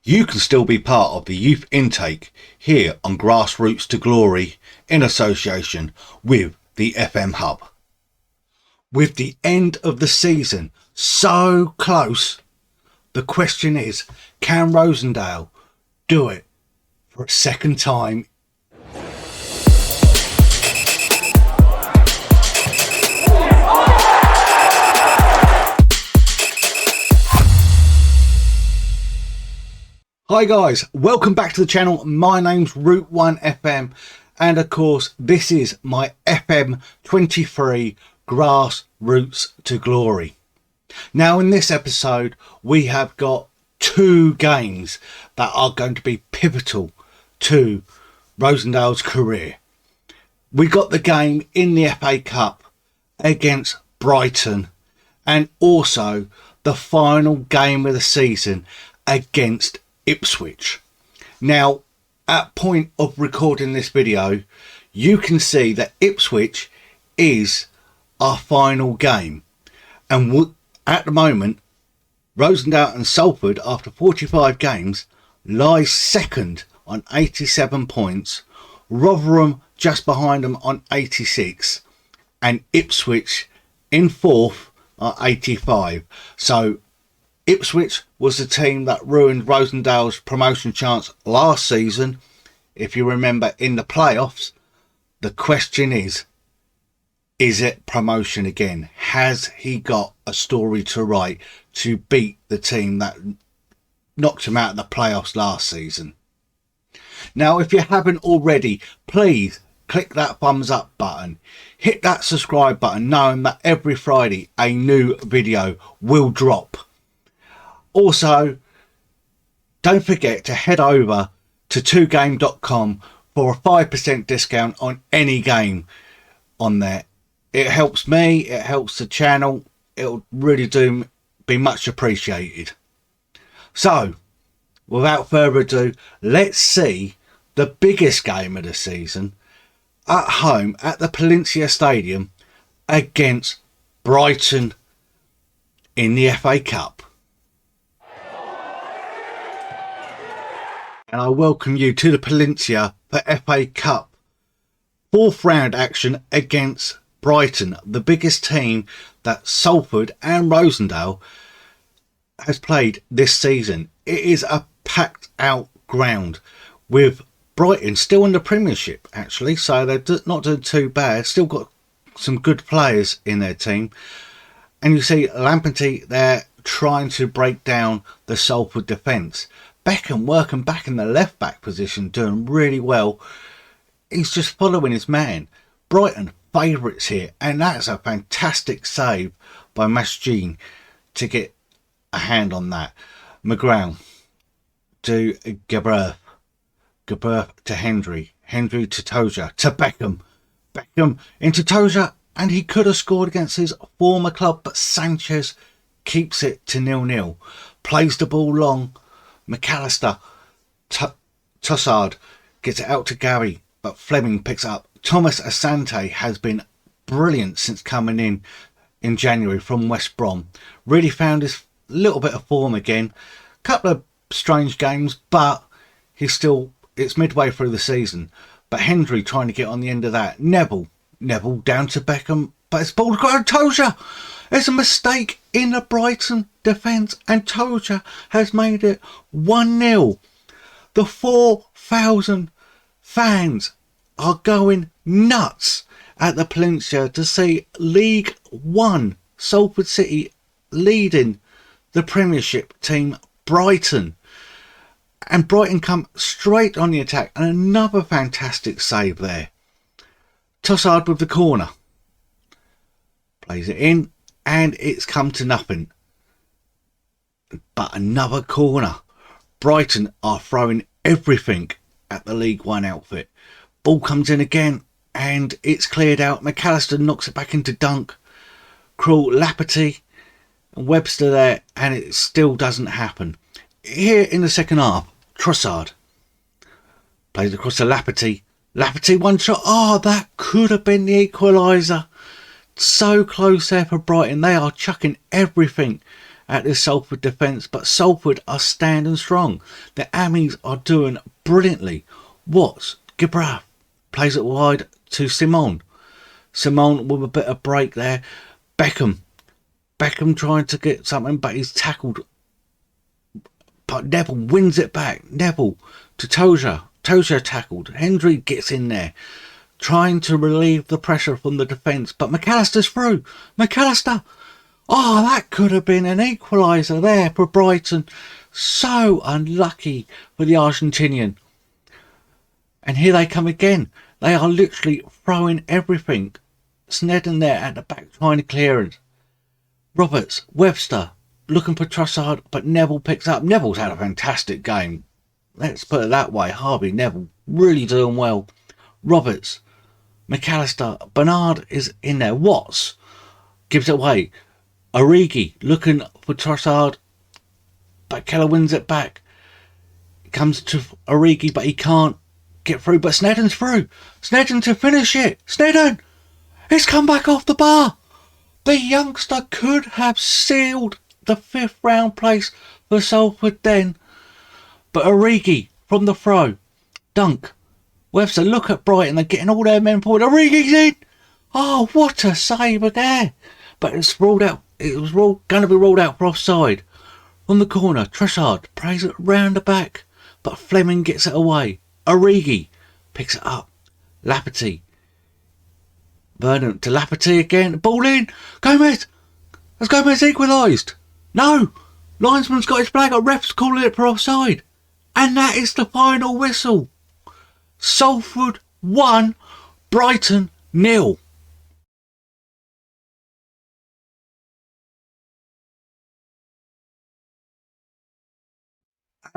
You can still be part of the youth intake here on Grassroots to Glory in association with the FM Hub. With the end of the season so close, the question is, can Rossendale do it for a second time? Hi guys, welcome back to the channel. My name's Route 1 FM and of course this is my FM23 Grassroots to Glory. Now in this episode we have got two games that are going to be pivotal to Rossendale's career. We got the game in the FA Cup against Brighton and also the final game of the season against Ipswich. Now at point of recording this video you can see that Ipswich is our final game, and at the moment Rossendale and Salford after 45 games lies second on 87 points, Rotherham just behind them on 86 and Ipswich in fourth are 85. So Ipswich was the team that ruined Rossendale's promotion chance last season. If you remember in the playoffs, the question is it promotion again? Has he got a story to write to beat the team that knocked him out of the playoffs last season? Now, if you haven't already, please click that thumbs up button. Hit that subscribe button knowing that every Friday a new video will drop. Also, don't forget to head over to 2game.com for a 5% discount on any game on there. It helps me, it helps the channel, it'll really be much appreciated. So, without further ado, let's see the biggest game of the season at home at the Peninsula Stadium against Brighton in the FA Cup. And I welcome you to the Peninsula for FA Cup fourth round action against Brighton, the biggest team that Salford and Rossendale has played this season. It is a packed out ground with Brighton still in the Premiership actually, so they're not doing too bad. Still got some good players in their team, and you see Lampenty there trying to break down the Salford defence. Beckham working back in the left back position, doing really well. He's just following his man. Brighton favourites here, and that's a fantastic save by Masjeen to get a hand on that. McGrath to Gaberth to Hendry to Toja to Beckham into Toja, and he could have scored against his former club, but Sanchez keeps it to 0-0. Plays the ball long. McAllister, Tossard gets it out to Gary, but Fleming picks up. Thomas Asante has been brilliant since coming in January from West Brom. Really found his little bit of form again. Couple of strange games, but it's midway through the season. But Hendry trying to get on the end of that. Neville down to Beckham, but it's ball to Toja. There's a mistake in the Brighton defence and Toja has made it 1-0. The 4,000 fans are going nuts at the Peninsula to see League 1 Salford City leading the Premiership team Brighton. And Brighton come straight on the attack, and another fantastic save there. Tossard with the corner. Plays it in. And it's come to nothing. But another corner. Brighton are throwing everything at the League One outfit. Ball comes in again and it's cleared out. McAllister knocks it back into Dunk. Krul, Lapperty and Webster there, and it still doesn't happen. Here in the second half, Trossard plays across to Lapperty. Lapperty one shot. Oh, that could have been the equaliser. So close there for Brighton. They are chucking everything at this Salford defence, but Salford are standing strong. The Ammies are doing brilliantly. Watts, Gibraltar plays it wide to Simone. Simone with a bit of break there. Beckham trying to get something, but he's tackled. But Neville wins it back. Neville to Toja. Toja tackled. Hendry gets in there, trying to relieve the pressure from the defence, but McAllister's through. McAllister. Oh, that could have been an equaliser there for Brighton. So unlucky for the Argentinian. And here they come again. They are literally throwing everything. Snedden there at the back trying to clear it. Roberts, Webster looking for Trossard, but Neville picks up. Neville's had a fantastic game. Let's put it that way. Harvey Neville really doing well. Roberts, McAllister, Bernard is in there. Watts gives it away. Origi looking for Trossard, but Keller wins it back. It comes to Origi, but he can't get through. But Snedden's through. Snedden to finish it. Snedden! He's come back off the bar. The youngster could have sealed the 5th round place for Salford then. But Origi from the throw. Dunk. Webster, look at Brighton. They're getting all their men forward. Origi's in. Oh, what a save there. But it's ruled out. It was going to be ruled out for offside. On the corner, Trossard plays it round the back, but Fleming gets it away. Origi picks it up. Laperty. Vernon to Laperty again. Ball in. Gomez. Has Gomez equalised? No. Linesman's got his flag up. Ref's calling it for offside. And that is the final whistle. Salford 1, Brighton 0.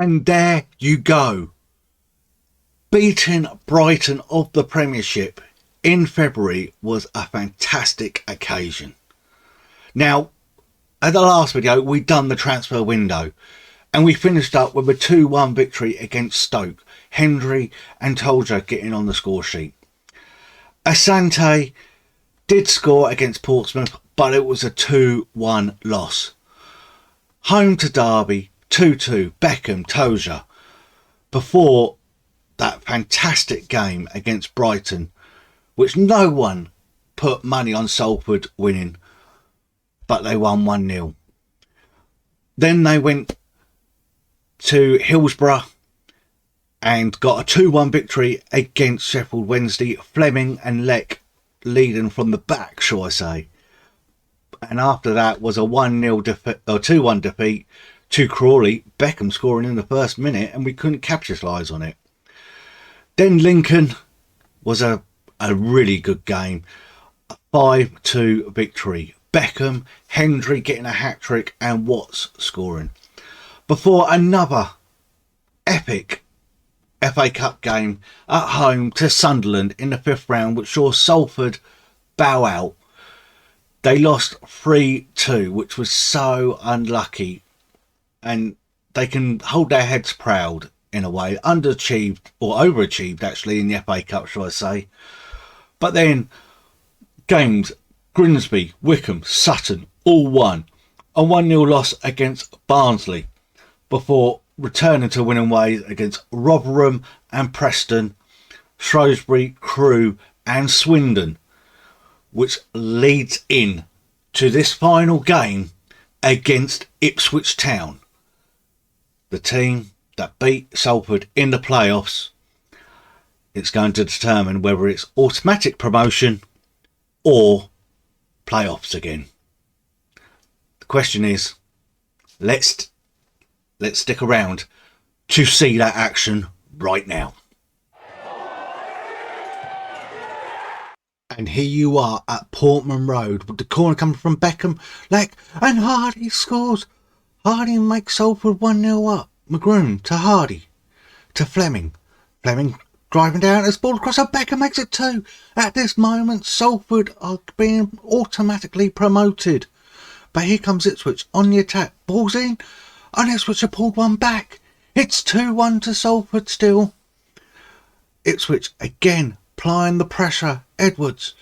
And there you go. Beating Brighton of the Premiership in February was a fantastic occasion. Now, at the last video, we'd done the transfer window and we finished up with a 2-1 victory against Stoke. Hendry and Tolja getting on the score sheet. Asante did score against Portsmouth, but it was a 2-1 loss. Home to Derby, 2-2, Beckham, Toja, before that fantastic game against Brighton, which no one put money on Salford winning, but they won 1-0. Then they went to Hillsborough and got a 2-1 victory against Sheffield Wednesday. Fleming and Leck leading from the back, shall I say. And after that was a 1-0 defeat, or 2-1 defeat to Crawley. Beckham scoring in the first minute, and we couldn't capitalise on it. Then Lincoln was a really good game. A 5-2 victory. Beckham, Hendry getting a hat-trick and Watts scoring. Before another epic FA Cup game at home to Sunderland in the 5th round, which saw Salford bow out. They lost 3-2, which was so unlucky. And they can hold their heads proud in a way. Underachieved, or overachieved actually, in the FA Cup, shall I say. But then games, Grimsby, Wickham, Sutton, all won. A 1-0 loss against Barnsley before returning to winning ways against Rotherham and Preston, Shrewsbury, Crewe and Swindon, which leads in to this final game against Ipswich Town, the team that beat Salford in the playoffs. It's going to determine whether it's automatic promotion or playoffs again. The question is, let's stick around to see that action right now. And here you are at Portman Road with the corner coming from Beckham, Leck, and Hardy scores. Hardy makes Salford 1-0 up. McGroom to Hardy to Fleming. Fleming driving down as ball across, and Beckham makes it 2. At this moment, Salford are being automatically promoted. But here comes Ipswich on the attack. Ball's in, and Ipswich have pulled one back. It's 2-1 to Salford still. Ipswich again applying the pressure. Edwards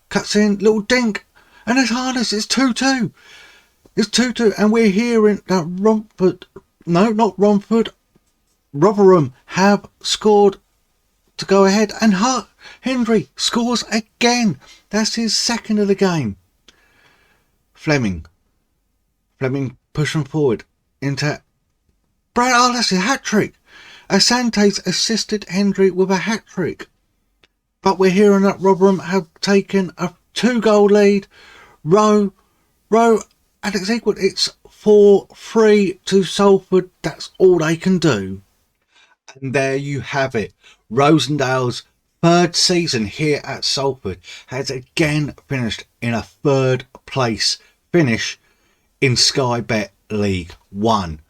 cuts in, little dink, and as Harness, it's 2-2. It's 2-2, and we're hearing that Rotherham have scored to go ahead, and Hendry scores again. That's his second of the game. Fleming pushing forward into Brad. Oh, that's a hat-trick. Asante's assisted Hendry with a hat-trick. But we're hearing that Rotherham have taken a 2-goal lead. Row, and it's equal. It's 4-3 to Salford. That's all they can do. And there you have it. Rossendale's third season here at Salford has again finished in a third place finish in Sky Bet League 1.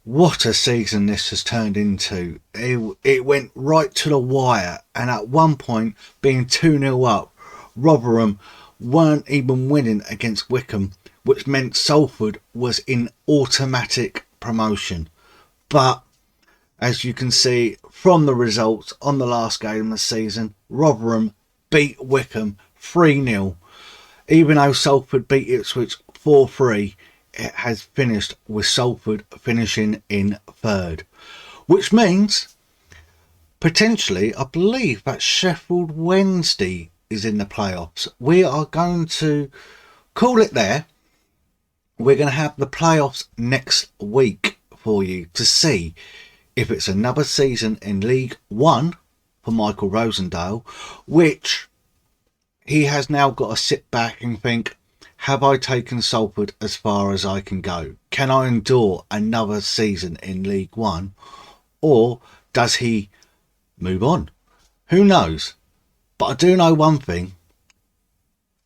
What a season this has turned into. It went right to the wire, and at one point, being 2-0 up, Rotherham weren't even winning against Wycombe, which meant Salford was in automatic promotion. But as you can see from the results on the last game of the season, Rotherham beat Wycombe 3-0. Even though Salford beat Ipswich 4-3, it has finished with Salford finishing in third. Which means, potentially, I believe that Sheffield Wednesday is in the playoffs. We are going to call it there. We're going to have the playoffs next week for you to see if it's another season in League 1 for Michael Rossendale, which he has now got to sit back and think, have I taken Salford as far as I can go? Can I endure another season in League 1? Or does he move on? Who knows? But I do know one thing,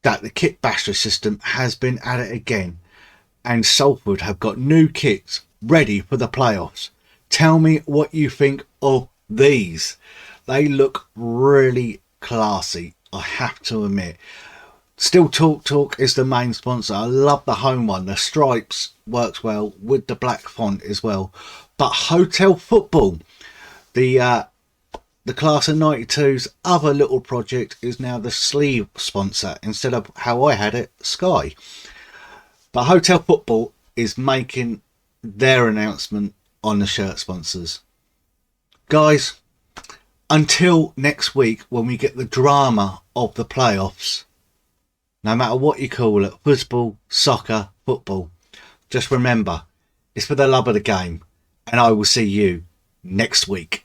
that the kit basher system has been at it again, and Salford have got new kits ready for the playoffs. Tell me what you think of these. They look really classy, I have to admit. Still Talk is the main sponsor. I love the home one. The stripes works well with the black font as well. But Hotel Football, the Class of 92's other little project, is now the sleeve sponsor instead of how I had it, Sky. But Hotel Football is making their announcement on the shirt sponsors. Guys, until next week when we get the drama of the playoffs, no matter what you call it, football, soccer, football, just remember, it's for the love of the game, and I will see you next week.